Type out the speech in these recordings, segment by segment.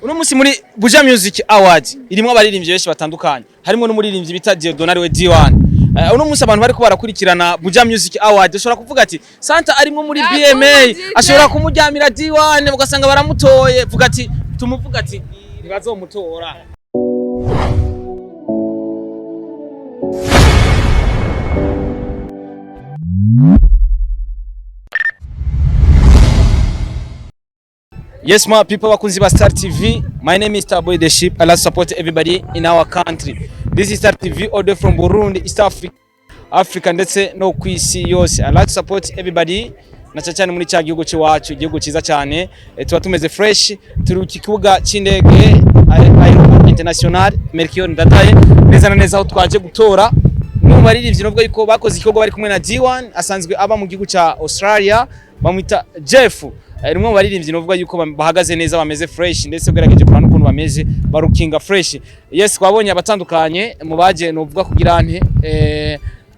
Uno musi muri Buja Music Awards irimo abaririmbyi benshi batandukanye harimo n'umuririmbyi bita Dieudonne we D1. Uno musi abantu bariko barakurikirana Buja Music Awards ashobora kuvuga ati Santa arimo muri BMA ashobora kumujyamira D1 ugasanga baramutoye vuga ati tumuvuga ati ntibazomutora. Yes, my people, wakunzi ba Star TV. My name is Starboy the Ship. I like support everybody in our country. This is Star TV, all the way from Burundi, East Africa, ndetse no kwisi yose. I like support everybody. Na cyane muri cya gihugu cyacu, igihugu cyiza cyane. Tuba tumeze fresh, turi ku kibuga cy'indege Aeroport International Melchior Ndadaye. Neza na neza aho twaje gutora. No baririmbyi nubwo yuko bakoze ikigo bari kumwe na D1 asanzwe aba mu gihugu cya Australia, bamwita Jeff. Rimwe mu baririmbyi novuga yuko bahagaze neza bameze fresh ndetse ugerageje kurana ukuntu bameze barukinga fresh. Yes, twabonye abatandukanye mu baje novuga kugira ante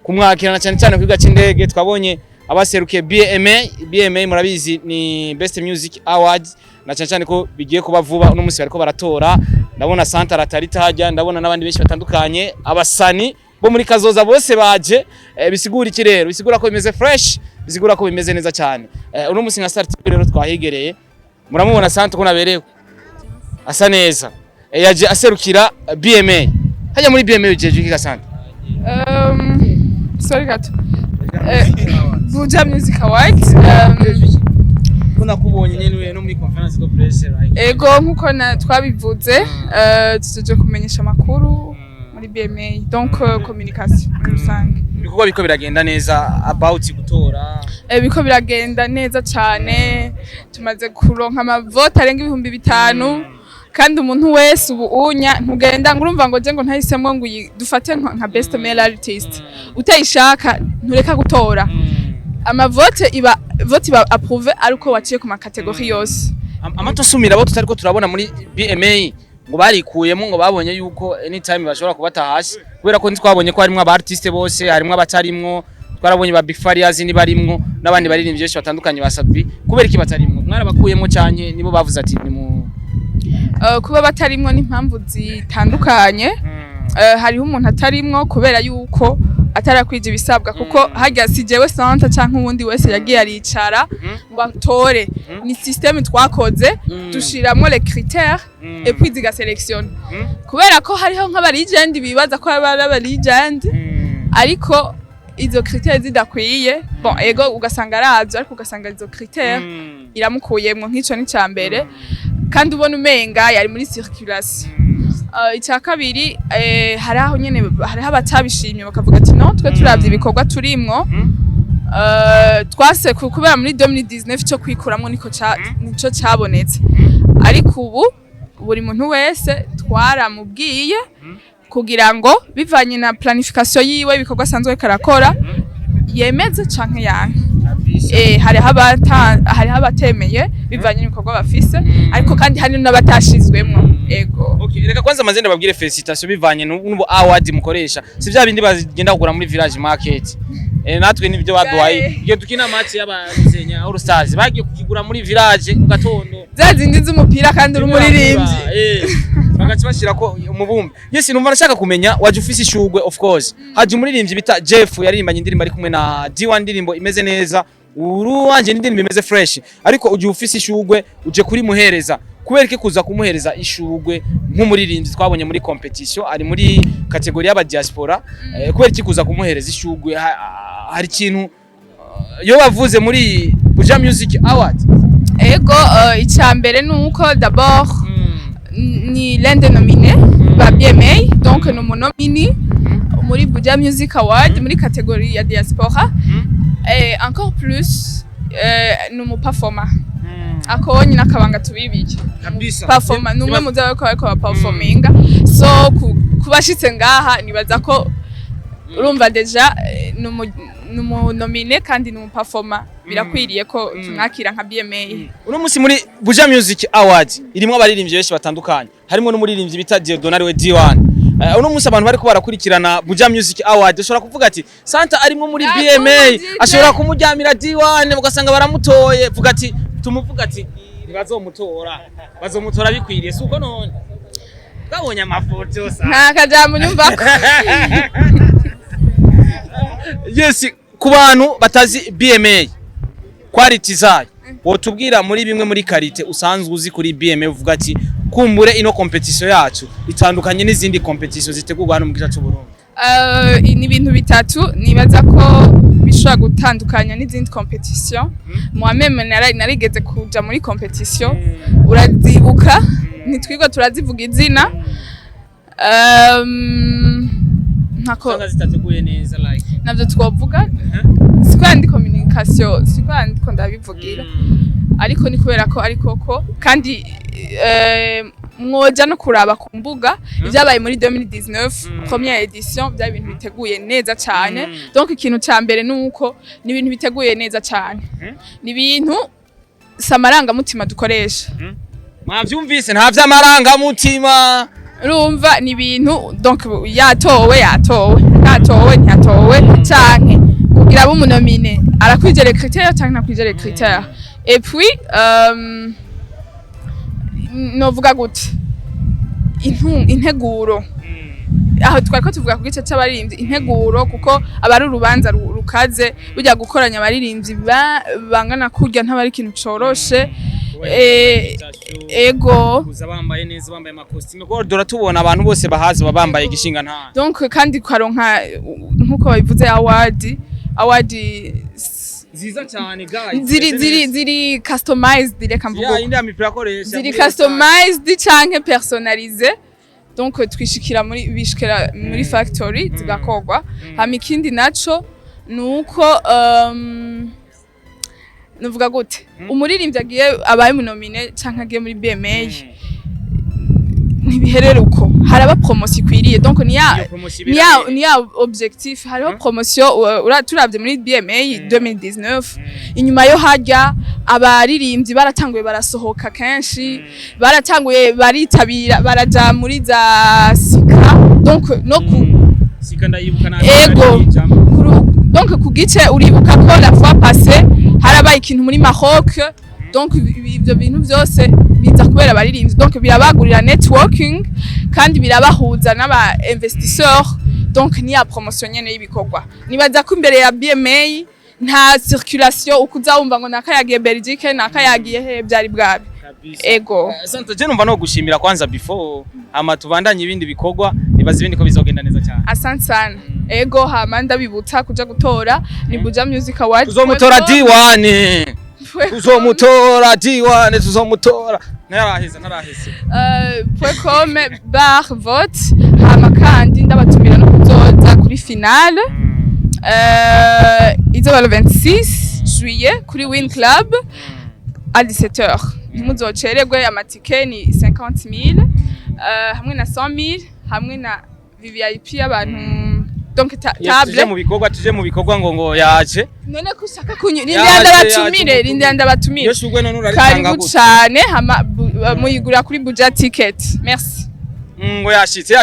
kumwakirana cyane cyane kwiga cy'indege. Twabonye abaserukiye BMA murabizi ni Best Music Awards na cyane cyane ko bigiye kuba vuba uno musi bariko baratora. Ndabona Santa Ratarita hajya, ndabona n'abandi benshi batandukanye abasani bo muri kazoza bose baje. Bisigura iki rero? Bisigura ko bimeze fresh, bisigura ko bimeze neza cyane. Uno musi nka Star TV rero twahigereye, muramubona Santa ko naberewe asa neza. Yaje aserukira BMA. Hajya muri BMA ujeje iki Santa? Sorry gato. Buja Music Awards. Kuna kubonye nyene no muri conference de presse right? Ego nkuko twabivuze tuje kumenyesha makuru muri BMA, donc communication rusange. Biko biko biragenda neza about gutora. Biko biragenda neza cyane, tumaze kuronka amavote arenga 5,000 kandi umuntu wese ubu unya ntugenda ngurumva ngo je ngo ntahisemwe ngo dufate nka best male artist utayishaka ntureka gutora. Amavote iba approuvé ariko waciye ku makategori yose. Amatosumira abo tutariko turabona muri BMA ngo barikuyemo ngo babonye yuko anytime bashobora kubata hasi kubera ko ntitwabonye ko harimo aba artiste bose, harimo abatarimwo, twarabonye ba Big Farias ni barimwo n'abandi baririmbyi benshi batandukanye basabi kubera iki batarimwo mwarabakuyemo cyane nibo bavuze ati ni mu kuba batarimwo n'impamvu zitandukanye. Hariho umuntu atarimwo kubera yuko atarakwije ibisabwa kuko hajya sijewe Santa canke ubundi wese yagiye aricara ngo atore. Ni système twakoze dushiramwo les critères et puis diga sélection kubera ko hariho nk'abaligend bibaza ko aba legend ariko izo critères zidakwiye. Bon ego ugasanga arazo ariko ugasanga izo critères iramukuyemwo nk'ico ni cyambere kandi ubona umenga yari muri circulation. Icya kabiri hari aho nyene hari abatabishimye bakavuga ati no twe turavye ibikorwa turimwo twase kubera muri 2019 cyo kwikuramwo nico cyabonetse ariko ubu buri muntu wese twaramubwiye kugira ngo bivanye na planification yiwe ibikorwa sanzwe karakora yemeze canke yanke. Hari abatemeye bivanye n'ibikorwa bafise ariko kandi hari n'abatashizwemwo. Ego okay, reka kwanza mazende babwire felicitation bivanye n'ubu award mukoresha si bya bindi bagenda kugura muri village market. Natwe nibyo baduhaye iyo dukina match y'abazenya All Stars bagiye kukigura muri village mu gatondo zazindi z'umupira kandi urumuririmbyi bagacibashira ko umubumbe. Yes, numva nashaka kumenya waje ufise ishugwe of course haje umuririmbyi bita Jeff yaririmbanye indirimbo ari kumwe na D1 ndirimbo imeze neza uruwanje indirimbo imeze fresh ariko uje ufise ishugwe uje kuri muhereza kubera iki kuza kumuhereza ishugwe nk'umuririmbyi twabonye muri competition ari muri kategori y'aba diaspora kubera iki kuza kumuhereza ishugwe hari ikintu yo bavuze muri Buja Music Awards? Ego icyambere nuko d'abord ni l'un des nominés ba BMA donc no monomini muri Buja Music Awards muri kategori ya diaspora encore plus numu performer ako nyina kabanga tubibije kabisa performer numwe muzawe ko performinga so kubashitse ngaha nibaza ko urumva deja numu nomine kandi numu performer birakwiriye ko tumwakira nka BMA. Uno musi muri Buja Music Awards irimo abaririmbyi benshi batandukanye harimo n'umuririmbyi bita Dieudonne we D1. Uno musi abantu bariko barakurikirana Buja Music Awards ushobora kuvuga ati Santa arimo muri BMA ashobora kumujyamira D1 ugasanga baramutoye vuga ati tumuvuga ati ntibazomutora bazomutora bikwiriye suko none gabonye amafoto yose nta kajambo nyumvako. yes ku bantu batazi BMA quality zayo wotubwira muri bimwe muri karite usanzwe uzi kuri BMA uvuga ati kumbure ino competition yacu itandukanye n'izindi competition zitegurwa hano mu gice cy'u Burundi. Ni ibintu bitatu nibaza ko bishobora gutandukanya n'izindi competition. Moi-même narigeze kuja muri competition urazibuka nitwigo turazivuga izina ntako zitateguye neza like navyo twovuga siko ndi communication siko ndiko ndabivugira ariko ni kubera ko ariko ko kandi mwoja no kuraba ku mbuga ibyabaye muri 2019 première edition bya ibintu biteguye neza cyane. Donc ikintu cya mbere nuko ni ibintu biteguye neza cyane, ni ibintu samaranga mutima dukoresha. Mwavyumvise nta vyamaranga mutima urumva ni ibintu donc yatowe ntiyatowe canke kugira abo munomine arakwijere critère canke nakwijere critère. Et puis novuga gute integuro aho twariko tuvuga ku gice c'abaririmbyi integuro kuko abari urubanza rukaze burya gukoranya abaririmbyi bangana kurya ntabari ikintu coroshe. Ego kuza bambaye neza bambaye amakostime ko dora tubona abantu bose bahazi babambaye igishinga nta donc kandi kwaronka nkuko babivuze award ziza cyane guys ziri customized reka mvugo ya indi amipira koresha ziri customized canke personnalisé. Donc twishikira muri factory zigakogwa. Hama ikindi naco nuko nuvuga gute umuririmbyi agiye abaye munomine canke agiye muri BMA ntibiherera uko haraba promotion ikwiriye. Donc ni ya objectif hariho promotion turavye muri BMA 2019 inyuma yo hajya abaririmbyi baratanguye barasohoka kenshi baratanguye baritabira baraja muri za sika. Donc no ku sika ndayibuka na ego donc ku gice uribuka ko la fois passée harabaye ikintu muri Maroc. Donc ibyo bintu byose biza kubera abaririmbyi, donc birabagurira networking kandi birabahuza n'aba investisseurs. Donc ni ya promotion nyene y'ibikorwa nibaza ko imbere ya BMA nta circulation ukuzawumva ngo nakayagiye Belgique nakayagiye he byari bwabi. Ego Santo je numva no gushimira kwanza before ama tubandanye ibindi bikorwa nibaza ibindi ko bizogenda neza cyane. Asante sana. Ego hama ndabibutsa kuja gutora ni Buja Music Award tuzomutora D1 tuzomutora D1 tuzomutora naraheze .com /vote hama kandi ndabatumira no kuzoza kuri finale izoba le 26 juillet kuri Win Club à 17h. Muzocererwe amatike ni 50,000 hamwe na 100,000 hamwe na VIP y'abantu. Donc table tuje mu bikorwa ngo yaje none kushaka rindira ndabatumire yo shugwe none uraritanga gute cyane hama muyigura kuri Buja Ticket. Merci. Ngo yashitse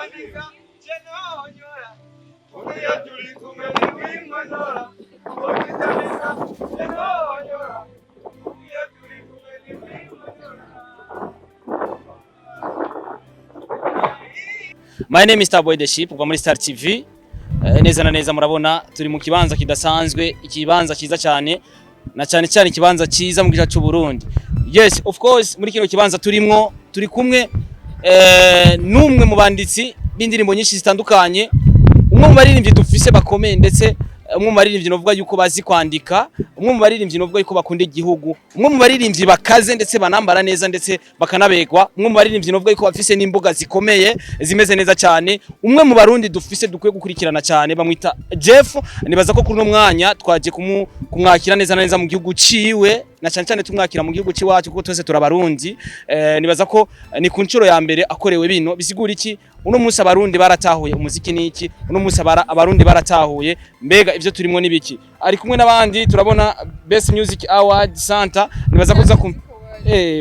My name is Starboy the Ship kuva muri Star TV. Neza na neza murabona turi mu kibanza kidasanzwe, ikibanza cyiza cyane na cyane cyane ikibanza cyiza mu gice cy'u Burundi. Yes, of course muri kino kibanza turimwo turi kumwe numwe mu banditsi b'indirimbo nyinshi zitandukanye, umwe mu baririmbyi dufise bakomeye ndetse umwe mu baririmbyi novuga yuko bazi kwandika, umwe mu baririmbyi novuga yuko bakunda igihugu, umwe mu baririmbyi bakaze ndetse banambara neza ndetse bakanabegwa, umwe mu baririmbyi novuga yuko bafise n'imbuga zikomeye zimeze neza cyane, umwe mu barundi dufise dukwiye gukurikirana cyane bamwita Jeff. Nibaza ko kuri no mwanya twaje kumwakira neza neza mu gihugu ciwe na cyane cyane tumwakira mu gihugu ciwacu kuko twese turabarundi. Nibaza ko ni ku ncuro ya mbere akorewe bino bisigura iki uno munsi abarundi baratahuye umuziki niki, uno munsi abarundi baratahuye mbega ivyo turimo nibiki. Ari kumwe n'abandi turabona Best Music Award Center, nibaza ko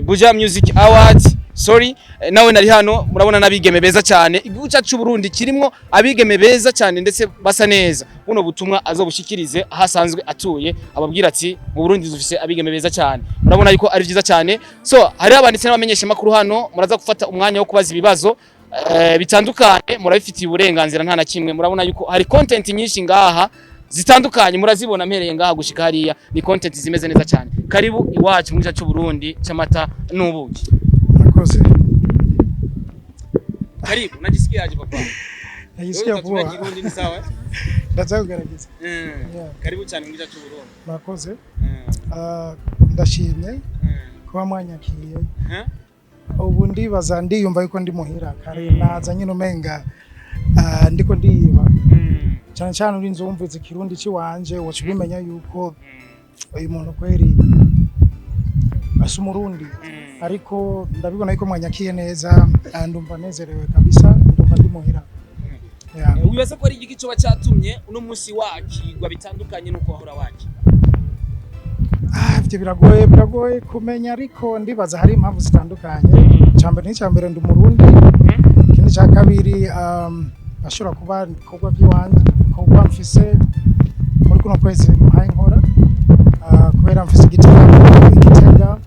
Buja Music Awards, sorry, nawe nari hano murabona nabigeme beza cyane. Igihugu cyacu Burundi kirimo abigeme beza cyane ndetse basa neza. Buno butumwa azobushikirize hasanzwe atuye ababwira ati mu Burundi dufise abigeme beza cyane. Murabona yuko ari vyiza cyane. So hari abanditse n'abamenyesha makuru hano muraza gufata umwanya wo kubaza ibibazo bitandukanye, murabifitiye uburenganzira nta na kimwe. Murabona yuko hari content nyinshi ngaha zitandukanye murazibona mpereye ngaha gushika hariya, ni content zimeze neza cyane. Karibu iwacu mu gice cy'u Burundi cy'amata n'ubuki. Nakoze. Karibu, najisikiaje papa? Najisikia poa. Kirundi ni sawa? Ndaza kugerageza. Karibu cyane mu gice cy'u Burundi. Nakoze. Ndashimye kuba mwanyakiye. Ubu ndibaza ndiyumva yuko ndi muhira kare naza nyine umenga ndiko ndiba. Cyane cyane urinze wumvize ikirundi ciwanje wacu bimenya yuko uyu muntu kweri asa umurundi, ariko ndabibona yuko mwanyakiye neza, ndumva nezerewe kabisa, ndumva ndi muhira. Wibaza ko ari igiki cyo cyatumye uno munsi wakigwa bitandukanye nuko wahora waki? Ivyo biragoye kumenya, ariko ndibaza hari impamvu zitandukanye. Cyambere ndi umurundi, ikindi cya kabiri ashobora kuba ibikorwa by'iwanjye kuba mfise muri kuno kwezi muhaye nkora, kubera mfise igitega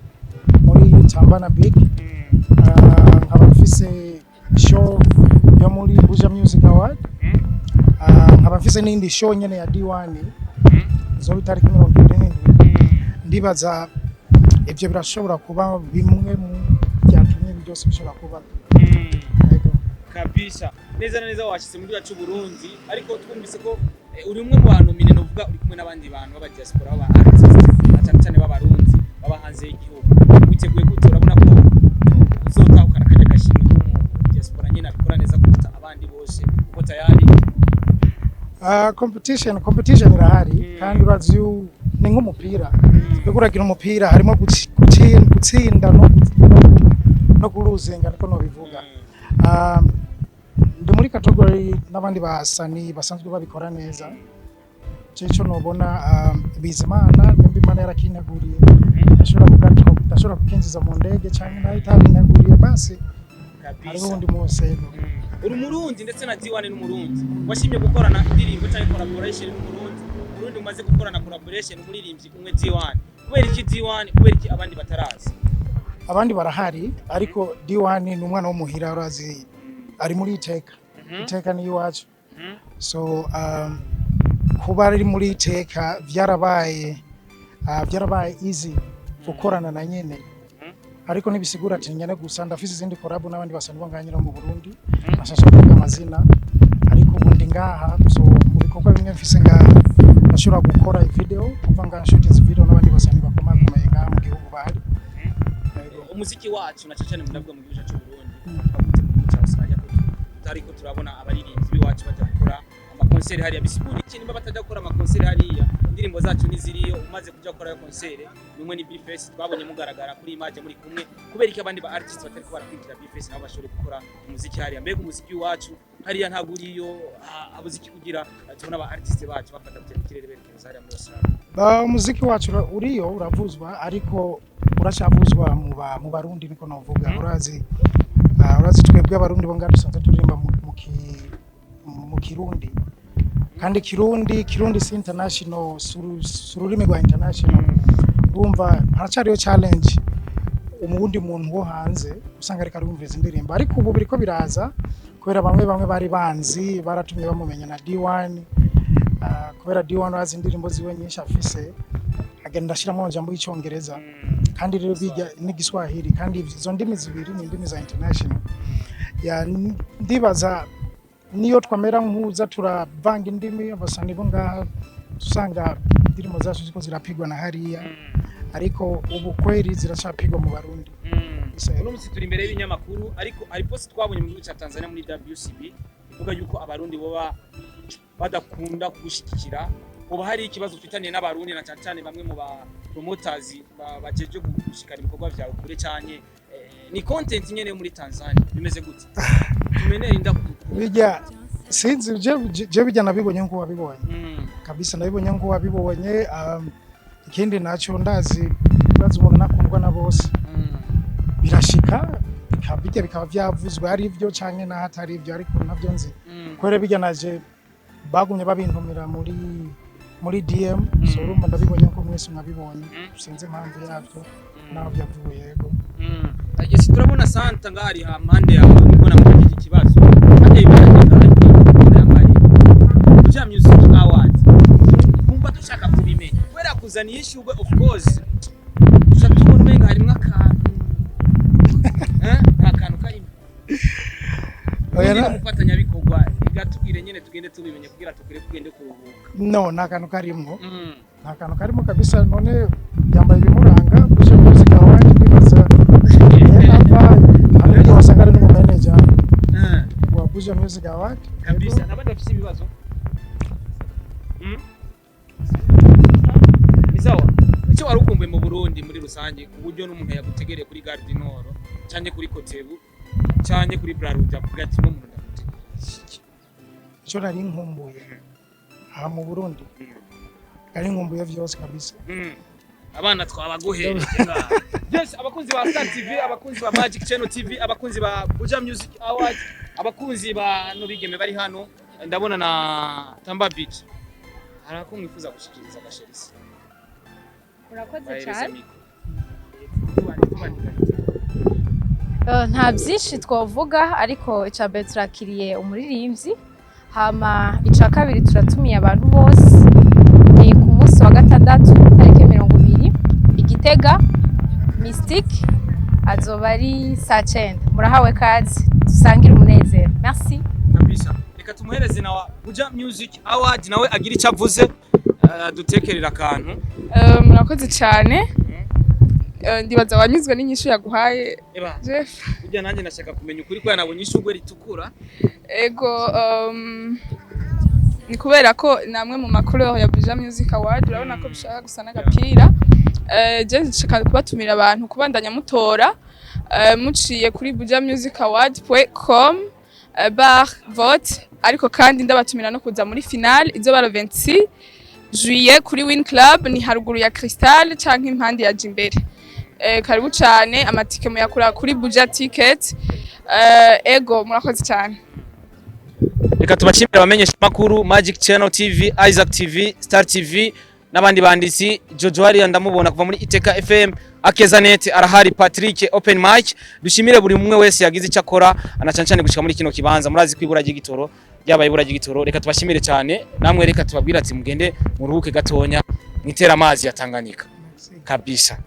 muri Tambana Big, nkaba mfise show yo muri Buja Music Award, nkaba mfise n'indi show nyene ya D1 zo bitariki 27. Ndibaza ivyo birashobora kuba bimwe mu byatumye byose bishobora kuba kabisa. Neza na neza washyize muri yacu Burundi, ariko twumvise ko uri umwe mu bantu mine novuga uri kumwe n'abandi bantu baba diaspora baba artists cyane cyane b'abarundi baba hanze y'igihugu. Witeguye gute? Urabona ko uzotahukana kajya gashimwe ko mu diaspora nyine abikora neza kuruta abandi bose kuko tayari competition irahari, kandi urazi ni nk'umupira. Uragira umupira harimo gutsinda no kuruzinga, niko no bivuga. Ndi muri category n'abandi basani basanzwe babikora neza. Cyo nobona Bizimana nimba Imana yarakinaguriye, ndashobora kukinjiza mu ndege cyane nayo itabinaguriye basi hariho undi munsi. Uri Murundi ndetse na D1 n'Umurundi, washimye gukorana indirimbo cyangwa collaboration n'Umurundi. Murundi umaze gukorana collaboration n'umuririmbyi umwe D1. Kubera iki D1? Kubera iki abandi batarazi? Abandi barahari, ariko D1 ni umwana wo muhira, urazi ari muri Iteka. Iteka ni iwacu. So kuba ari muri Iteka byarabaye easy gukorana na nyene, ariko nibisigura ati nyene gusa ndafise izindi collab n'abandi basanzwe nganyira mu Burundi, nashasha kuvuga amazina, ariko ubundi ngaha so mu bikorwa bimwe mfise ngaha ndashobora gukora video kuva ngaha shoot video n'abandi basanzwe bakomeye ngaha mu gihugu bahari. Umuziki wacu na cyane muravuga mu gihugu cyacu Burundi, bagute mu gihugu Australia ko tariko turabona abaririmbyi wacu baje gukora amakonseri hariya. Bisigura iki nimba batajya gukora amakonseri hariya? Indirimbo zacu niziriyo, umaze kujya gukora konseri nimwe ni Bface twabonye mugaragara kuri image muri kumwe. Kubera iki abandi ba artists batari ko barakwinjira Bface nabo bashobore gukora umuziki hariya? Mbega umuziki wacu hariya ntabwo uriyo abuziki kugira tubona aba artists bacu bafata ikirere berekeza hariya muri Australia. Umuziki wacu uriyo uravuzwa, ariko uracavuzwa mu Barundi niko novuga. Urazi urazi twebwe abarundi bo ngadusanzwe turirimba mu kirundi kandi kirundi si international sururimi rwa international urumva haracariyo challenge umundi muntu wo hanze usanga ariko arumviriza indirimbo ariko ubu biriko biraza kubera bamwe bari banzi baratumye bamumenya na D1 kubera D1 wazi indirimbo ziwe nyinshi afise agenda ashiramo jambo y'icyongereza kandi rero bijya n'igiswahili kandi izo ndimi zibiri ni indimi za international ya ndibaza niyo twamera nkuza turavanga indimi abasani bo ngaha usanga indirimbo zacu ziko zirapigwa na hariya ariko ubu kweri ziracapigwa mu Barundi. Uno musi turi imbere y'ibinyamakuru ariko ari post twabonye mu gihugu cya Tanzania muri WCB ivuga yuko abarundi boba badakunda kugushikira ubu hari ikibazo ufitaniye n'abarundi na cyane bamwe mu ba promoters bajeje gushikana ibikorwa vyawe kure cyane ni content nyene muri Tanzania bimeze gute tumenera inda bijya sinzi je bijya nabibonye nko wabibonye kabisa nabibonye nko wabibonye ikindi naco ndazi umuntu nakundwa na bose birashika bijya bikaba byavuzwe ari byo canke na hatari byo ariko navyo nzi kwere bijya naje bagumye babintumira muri DM so urumva ndabibonye ko mwese mwabibonye sinzi impamvu yavyo naho byavuye yego agese turabona Santa ngari ha mpande yawe ubona muri iki kibazo kandi ibara yambaye Buja Music Awards kumva dushaka kubimenya kwera kuzaniye ishugwe of course tubona umenga harimo akantu akantu karimo oya mufatanya bikorwa igatubwire nyene tugende tubimenye kugira tukire kugende kuruhuka no nakantu karimo nakantu karimo kabisa none yambaye ibimuranga Buja Music Awards ndibaza ari wasanga ari mu manager wa Buja Music Awards kabisa nabandi bafite ibibazo bizawa icyo warukumbuye mu Burundi muri rusange kuburyo n'umuntu yagutegereye kuri Gare du Nord cyane kuri Kotebu cyane kuri Bralud avuga ati n'umuntu ndagutegereye cyo nari nkumbuye aha mu Burundi ari nkumbuye vyose kabisa abana twabaguhereye yes abakunzi ba Star TV abakunzi ba Magic Channel TV abakunzi ba Buja Music Awards abakunzi ba Nobigeme bari hano ndabona na Tamba Beach harako mwifuza gushikiriza gasherisi urakoze cyane nta byinshi twavuga ariko icambere turakiriye umuririmbyi hama ica kabiri turatumiye abantu bose ni ku munsi wa gatandatu tariki 20 Igitega Mystic azoba ari saa 9 murahawe kazi dusangira umunezero merci kabisa reka tumuhereze na Buja Music Awards nawe agira icyo avuze dutekerera akantu murakoze cyane ndibaza wanyuzwe n'inyishu yaguhaye Jeff ujya nanjye nashaka kumenya ukuri ko yanabonye ishugwe ritukura ego ni kubera ko namwe mu makuru ya Buja Music Awards urabona ko bishaka gusa n'agapira je nshaka kubatumira abantu kubandanya mutora muciye kuri bujamusicawards.com /vote ariko kandi ndabatumira no kuza muri finale izo baro 26 juillet kuri Win Club ni haruguru ya Crystal canke impande ya Jimbere karibu cyane amatike muyakura kuri Buja Ticket ego murakoze cyane reka tubashimire abamenyesha makuru Magic Channel TV Isaac TV Star TV n'abandi banditsi Jojo hari ndamubona kuva muri Iteka FM Akezanet arahari Patrick Open Mic dushimire buri umwe wese yagize icyo akora anacancane gushika muri kino kibanza murazi kwibura ry'igitoro ryabaye ibura ry'igitoro reka tubashimire cyane namwe reka tubabwira ati mugende muruhuke gatonya mwitera amazi ya Tanganyika kabisa